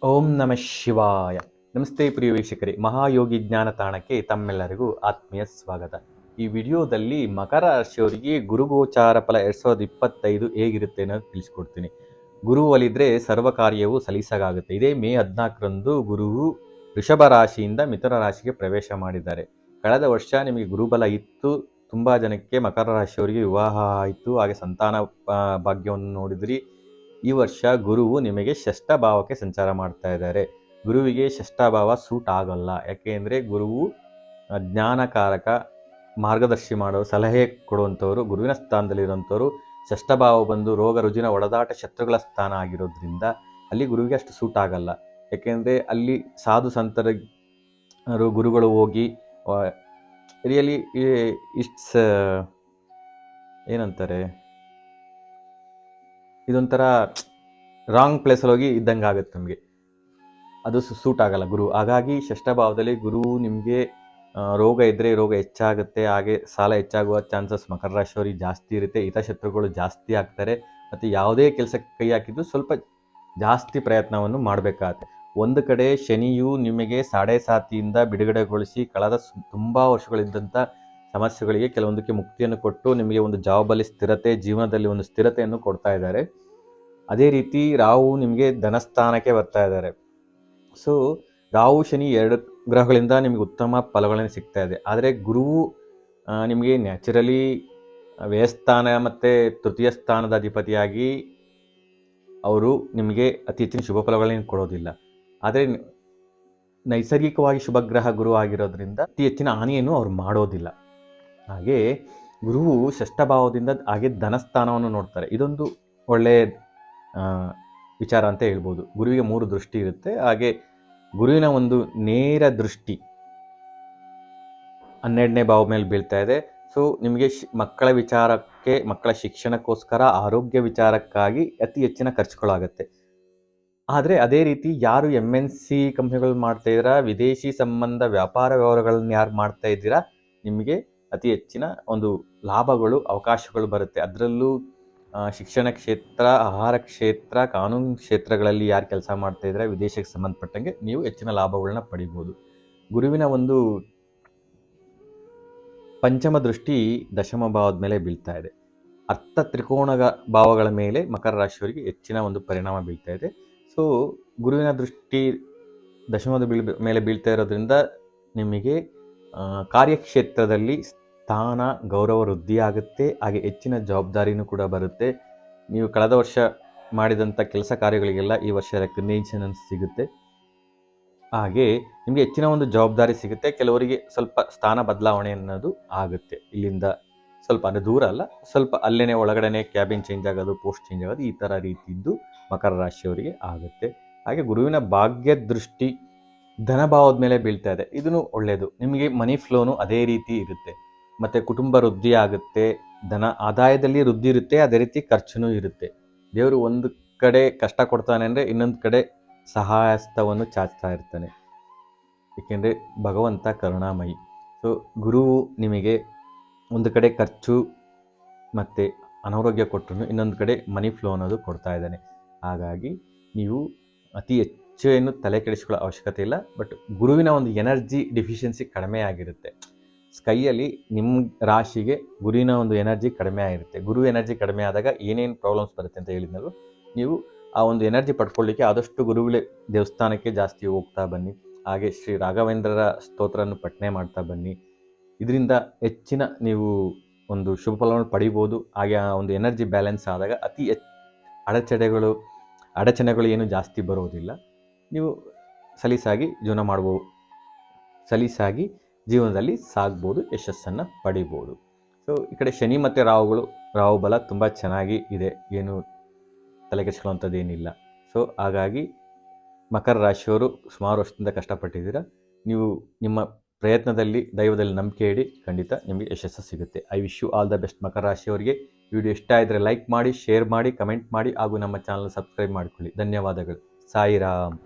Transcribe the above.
ಓಂ ನಮಃ ಶಿವಾಯ. ನಮಸ್ತೆ ಪ್ರಿಯ ವೀಕ್ಷಕರೇ, ಮಹಾಯೋಗಿ ಜ್ಞಾನ ತಾಣಕ್ಕೆ ತಮ್ಮೆಲ್ಲರಿಗೂ ಆತ್ಮೀಯ ಸ್ವಾಗತ. ಈ ವಿಡಿಯೋದಲ್ಲಿ ಮಕರ ರಾಶಿಯವರಿಗೆ ಗುರುಗೋಚಾರ ಫಲ 2025 ಹೇಗಿರುತ್ತೆ ಅನ್ನೋದು ತಿಳಿಸ್ಕೊಡ್ತೀನಿ. ಗುರು ಒಲಿದ್ರೆ ಸರ್ವ ಕಾರ್ಯವು ಸಲೀಸಾಗುತ್ತೆ. ಇದೇ ಮೇ 14ರಂದು ಗುರುವು ವೃಷಭ ರಾಶಿಯಿಂದ ಮಿಥುನ ರಾಶಿಗೆ ಪ್ರವೇಶ ಮಾಡಿದ್ದಾರೆ. ಕಳೆದ ವರ್ಷ ನಿಮಗೆ ಗುರುಬಲ ಇತ್ತು. ತುಂಬ ಜನಕ್ಕೆ ಮಕರ ರಾಶಿಯವರಿಗೆ ವಿವಾಹ ಆಯಿತು, ಹಾಗೆ ಸಂತಾನ ಭಾಗ್ಯವನ್ನು ನೋಡಿದ್ರಿ. ಈ ವರ್ಷ ಗುರುವು ನಿಮಗೆ ಷಷ್ಠ ಭಾವಕ್ಕೆ ಸಂಚಾರ ಮಾಡ್ತಾ ಇದ್ದಾರೆ. ಗುರುವಿಗೆ ಷಷ್ಠ ಭಾವ ಸೂಟ್ ಆಗಲ್ಲ. ಯಾಕೆಂದರೆ ಗುರುವು ಜ್ಞಾನಕಾರಕ, ಮಾರ್ಗದರ್ಶಿ ಮಾಡೋ, ಸಲಹೆ ಕೊಡುವಂಥವ್ರು, ಗುರುವಿನ ಸ್ಥಾನದಲ್ಲಿರುವಂಥವ್ರು. ಷಷ್ಠ ಭಾವ ಬಂದು ರೋಗ ರುಜಿನ ಒಡೆದಾಟ ಶತ್ರುಗಳ ಸ್ಥಾನ ಆಗಿರೋದ್ರಿಂದ ಅಲ್ಲಿ ಗುರುವಿಗೆ ಅಷ್ಟು ಸೂಟ್ ಆಗಲ್ಲ. ಯಾಕೆಂದರೆ ಅಲ್ಲಿ ಸಾಧು ಸಂತರ ಗುರುಗಳು ಹೋಗಿ ರಿಯಲಿ ಇಟ್ಸ್ ಏನಂತಾರೆ, ಇದೊಂಥರ ರಾಂಗ್ ಪ್ಲೇಸಲ್ಲಿ ಹೋಗಿ ಇದ್ದಂಗೆ ಆಗುತ್ತೆ ನಮಗೆ. ಅದು ಸೂಟ್ ಆಗಲ್ಲ ಗುರು. ಹಾಗಾಗಿ ಷಷ್ಠ ಭಾವದಲ್ಲಿ ಗುರು ನಿಮಗೆ ರೋಗ ಇದ್ದರೆ ರೋಗ ಹೆಚ್ಚಾಗುತ್ತೆ, ಹಾಗೆ ಸಾಲ ಹೆಚ್ಚಾಗುವ ಚಾನ್ಸಸ್ ಮಕರ ರಾಶಿಯವರಿಗೆ ಜಾಸ್ತಿ ಇರುತ್ತೆ. ಹಿತಶತ್ರುಗಳು ಜಾಸ್ತಿ ಆಗ್ತಾರೆ. ಮತ್ತು ಯಾವುದೇ ಕೆಲಸಕ್ಕೆ ಕೈ ಹಾಕಿದ್ದು ಸ್ವಲ್ಪ ಜಾಸ್ತಿ ಪ್ರಯತ್ನವನ್ನು ಮಾಡಬೇಕಾಗತ್ತೆ. ಒಂದು ಕಡೆ ಶನಿಯು ನಿಮಗೆ 7.5 ಬಿಡುಗಡೆಗೊಳಿಸಿ ಕಳೆದ ತುಂಬ ವರ್ಷಗಳಿದ್ದಂಥ ಸಮಸ್ಯೆಗಳಿಗೆ ಕೆಲವೊಂದಕ್ಕೆ ಮುಕ್ತಿಯನ್ನು ಕೊಟ್ಟು ನಿಮಗೆ ಒಂದು ಜಾಬಲ್ಲಿ ಸ್ಥಿರತೆ, ಜೀವನದಲ್ಲಿ ಒಂದು ಸ್ಥಿರತೆಯನ್ನು ಕೊಡ್ತಾ ಇದ್ದಾರೆ. ಅದೇ ರೀತಿ ರಾಹು ನಿಮಗೆ ಧನಸ್ಥಾನಕ್ಕೆ ಬರ್ತಾ ಇದ್ದಾರೆ. ಸೊ ರಾಹು ಶನಿ 2 ಗ್ರಹಗಳಿಂದ ನಿಮಗೆ ಉತ್ತಮ ಫಲಗಳನ್ನು ಸಿಗ್ತಾ ಇದೆ. ಆದರೆ ಗುರುವು ನಿಮಗೆ ನ್ಯಾಚುರಲಿ ವ್ಯಯಸ್ಥಾನ ಮತ್ತು ತೃತೀಯ ಸ್ಥಾನದ ಅಧಿಪತಿಯಾಗಿ ಅವರು ನಿಮಗೆ ಅತಿ ಹೆಚ್ಚಿನ ಶುಭ ಫಲಗಳನ್ನು ಕೊಡೋದಿಲ್ಲ. ಆದರೆ ನೈಸರ್ಗಿಕವಾಗಿ ಶುಭ ಗ್ರಹ ಗುರು ಆಗಿರೋದ್ರಿಂದ ಅತಿ ಹೆಚ್ಚಿನ ಹಾನಿಯನ್ನು ಅವರು ಮಾಡೋದಿಲ್ಲ. ಹಾಗೆ ಗುರುವು ಷಷ್ಠ ಭಾವದಿಂದ ಹಾಗೆ ಧನಸ್ಥಾನವನ್ನು ನೋಡ್ತಾರೆ. ಇದೊಂದು ಒಳ್ಳೆಯ ವಿಚಾರ ಅಂತ ಹೇಳ್ಬೋದು. ಗುರುವಿಗೆ 3 ದೃಷ್ಟಿ ಇರುತ್ತೆ. ಹಾಗೆ ಗುರುವಿನ ಒಂದು ನೇರ ದೃಷ್ಟಿ 12ನೇ ಭಾವ ಮೇಲೆ ಬೀಳ್ತಾ ಇದೆ. ಸೊ ನಿಮಗೆ ಮಕ್ಕಳ ವಿಚಾರಕ್ಕೆ, ಮಕ್ಕಳ ಶಿಕ್ಷಣಕ್ಕೋಸ್ಕರ, ಆರೋಗ್ಯ ವಿಚಾರಕ್ಕಾಗಿ ಅತಿ ಹೆಚ್ಚಿನ ಖರ್ಚುಗಳಾಗುತ್ತೆ. ಆದರೆ ಅದೇ ರೀತಿ ಯಾರು MNC ಕಂಪ್ನಿಗಳು ಮಾಡ್ತಾ ಇದ್ದೀರಾ, ವಿದೇಶಿ ಸಂಬಂಧ ವ್ಯಾಪಾರ ವ್ಯವಹಾರಗಳನ್ನು ಯಾರು ಮಾಡ್ತಾ ಇದ್ದೀರಾ, ನಿಮಗೆ ಅತಿ ಹೆಚ್ಚಿನ ಒಂದು ಲಾಭಗಳು, ಅವಕಾಶಗಳು ಬರುತ್ತೆ. ಅದರಲ್ಲೂ ಶಿಕ್ಷಣ ಕ್ಷೇತ್ರ, ಆಹಾರ ಕ್ಷೇತ್ರ, ಕಾನೂನು ಕ್ಷೇತ್ರಗಳಲ್ಲಿ ಯಾರು ಕೆಲಸ ಮಾಡ್ತಾ ಇದ್ದಾರೆ, ವಿದೇಶಕ್ಕೆ ಸಂಬಂಧಪಟ್ಟಂಗೆ ನೀವು ಹೆಚ್ಚಿನ ಲಾಭಗಳನ್ನ ಪಡಿಬೋದು. ಗುರುವಿನ ಒಂದು ಪಂಚಮ ದೃಷ್ಟಿ ದಶಮ ಭಾವದ ಮೇಲೆ ಬೀಳ್ತಾ ಇದೆ. ಅರ್ಥ ತ್ರಿಕೋಣ ಭಾವಗಳ ಮೇಲೆ ಮಕರ ರಾಶಿಯವರಿಗೆ ಹೆಚ್ಚಿನ ಒಂದು ಪರಿಣಾಮ ಬೀಳ್ತಾ ಇದೆ. ಸೊ ಗುರುವಿನ ದೃಷ್ಟಿ ದಶಮದ ಮೇಲೆ ಬೀಳ್ತಾ ಇರೋದ್ರಿಂದ ನಿಮಗೆ ಕಾರ್ಯಕ್ಷೇತ್ರದಲ್ಲಿ ಸ್ಥಾನ, ಗೌರವ ವೃದ್ಧಿ ಆಗುತ್ತೆ. ಹಾಗೆ ಹೆಚ್ಚಿನ ಜವಾಬ್ದಾರಿನೂ ಕೂಡ ಬರುತ್ತೆ. ನೀವು ಕಳೆದ ವರ್ಷ ಮಾಡಿದಂಥ ಕೆಲಸ ಕಾರ್ಯಗಳಿಗೆಲ್ಲ ಈ ವರ್ಷ ರೆಕಗ್ನೇಷನ್ ಸಿಗುತ್ತೆ. ಹಾಗೆ ನಿಮಗೆ ಹೆಚ್ಚಿನ ಒಂದು ಜವಾಬ್ದಾರಿ ಸಿಗುತ್ತೆ. ಕೆಲವರಿಗೆ ಸ್ವಲ್ಪ ಸ್ಥಾನ ಬದಲಾವಣೆ ಅನ್ನೋದು ಆಗುತ್ತೆ. ಇಲ್ಲಿಂದ ಸ್ವಲ್ಪ ಅಂದರೆ ದೂರ ಅಲ್ಲ, ಸ್ವಲ್ಪ ಅಲ್ಲೇ ಒಳಗಡೆ ಕ್ಯಾಬಿನ್ ಚೇಂಜ್ ಆಗೋದು, ಪೋಸ್ಟ್ ಚೇಂಜ್ ಆಗೋದು, ಈ ಥರ ರೀತಿದ್ದು ಮಕರ ರಾಶಿಯವರಿಗೆ ಆಗುತ್ತೆ. ಹಾಗೆ ಗುರುವಿನ ಭಾಗ್ಯ ದೃಷ್ಟಿ ಧನಭಾವದ ಮೇಲೆ ಬೀಳ್ತಾ ಇದೆ. ಇದೂ ಒಳ್ಳೆಯದು. ನಿಮಗೆ ಮನಿ ಫ್ಲೋನು ಅದೇ ರೀತಿ ಇರುತ್ತೆ. ಮತ್ತು ಕುಟುಂಬ ವೃದ್ಧಿ ಆಗುತ್ತೆ, ಧನ ಆದಾಯದಲ್ಲಿ ವೃದ್ಧಿ ಇರುತ್ತೆ, ಅದೇ ರೀತಿ ಖರ್ಚುನೂ ಇರುತ್ತೆ. ದೇವರು ಒಂದು ಕಡೆ ಕಷ್ಟ ಕೊಡ್ತಾನೆ ಅಂದರೆ ಇನ್ನೊಂದು ಕಡೆ ಸಹಾಯಸ್ತವನ್ನು ಚಾಚ್ತಾ ಇರ್ತಾನೆ. ಏಕೆಂದರೆ ಭಗವಂತ ಕರುಣಾಮಯಿ. ಸೊ ಗುರುವು ನಿಮಗೆ ಒಂದು ಕಡೆ ಖರ್ಚು ಮತ್ತು ಅನಾರೋಗ್ಯ ಕೊಟ್ಟರು, ಇನ್ನೊಂದು ಕಡೆ ಮನಿ ಫ್ಲೋ ಅನ್ನೋದು ಕೊಡ್ತಾ ಇದ್ದಾನೆ. ಹಾಗಾಗಿ ನೀವು ಅತಿ ಹೆಚ್ಚು ಏನು ತಲೆ ಕೆಡಿಸ್ಕೊಳ್ಳೋ ಅವಶ್ಯಕತೆ ಇಲ್ಲ. ಬಟ್ ಗುರುವಿನ ಒಂದು ಎನರ್ಜಿ ಡಿಫಿಷಿಯನ್ಸಿ ಕಡಿಮೆ ಆಗಿರುತ್ತೆ. ಸ್ಕೈಯಲ್ಲಿ ನಿಮ್ಮ ರಾಶಿಗೆ ಗುರುವಿನ ಒಂದು ಎನರ್ಜಿ ಕಡಿಮೆ ಆಗಿರುತ್ತೆ. ಗುರು ಎನರ್ಜಿ ಕಡಿಮೆ ಆದಾಗ ಏನೇನು ಪ್ರಾಬ್ಲಮ್ಸ್ ಬರುತ್ತೆ ಅಂತ ಹೇಳಿದ್ನಲ್ಲ, ನೀವು ಆ ಒಂದು ಎನರ್ಜಿ ಪಡ್ಕೊಳ್ಳಿಕ್ಕೆ ಆದಷ್ಟು ಗುರುಗಳ ದೇವಸ್ಥಾನಕ್ಕೆ ಜಾಸ್ತಿ ಹೋಗ್ತಾ ಬನ್ನಿ. ಹಾಗೆ ಶ್ರೀ ರಾಘವೇಂದ್ರರ ಸ್ತೋತ್ರವನ್ನು ಪಠನೆ ಮಾಡ್ತಾ ಬನ್ನಿ. ಇದರಿಂದ ಹೆಚ್ಚಿನ ನೀವು ಒಂದು ಶುಭ ಫಲವನ್ನು ಪಡಿಬೋದು. ಹಾಗೆ ಆ ಒಂದು ಎನರ್ಜಿ ಬ್ಯಾಲೆನ್ಸ್ ಆದಾಗ ಅತಿ ಅಡಚಣೆಗಳು ಏನು ಜಾಸ್ತಿ ಬರೋದಿಲ್ಲ. ನೀವು ಸಲೀಸಾಗಿ ಜೀವನ ಮಾಡ್ಬೋದು, ಸಲೀಸಾಗಿ ಜೀವನದಲ್ಲಿ ಸಾಗ್ಬೋದು, ಯಶಸ್ಸನ್ನು ಪಡಿಬೋದು. ಸೊ ಈ ಕಡೆ ಶನಿ ಮತ್ತು ರಾಹು ಬಲ ತುಂಬ ಚೆನ್ನಾಗಿ ಇದೆ, ಏನು ತಲೆ ಕೆಡಿಸ್ಕೊಳ್ಳೋಂಥದ್ದು ಏನಿಲ್ಲ. ಸೊ ಹಾಗಾಗಿ ಮಕರ ರಾಶಿಯವರು ಸುಮಾರು ವರ್ಷದಿಂದ ಕಷ್ಟಪಟ್ಟಿದ್ದೀರಾ. ನೀವು ನಿಮ್ಮ ಪ್ರಯತ್ನದಲ್ಲಿ, ದೈವದಲ್ಲಿ ನಂಬಿಕೆ ಇಡಿ, ಖಂಡಿತ ನಿಮಗೆ ಯಶಸ್ಸು ಸಿಗುತ್ತೆ. I wish you all the best ಮಕರ ರಾಶಿಯವರಿಗೆ. ವಿಡಿಯೋ ಇಷ್ಟ ಆಗಿದ್ರೆ ಲೈಕ್ ಮಾಡಿ, ಶೇರ್ ಮಾಡಿ, ಕಮೆಂಟ್ ಮಾಡಿ, ಹಾಗೂ ನಮ್ಮ ಚಾನಲ್ ಸಬ್ಸ್ಕ್ರೈಬ್ ಮಾಡಿಕೊಳ್ಳಿ. ಧನ್ಯವಾದಗಳು. ಸಾಯಿರಾಮ್.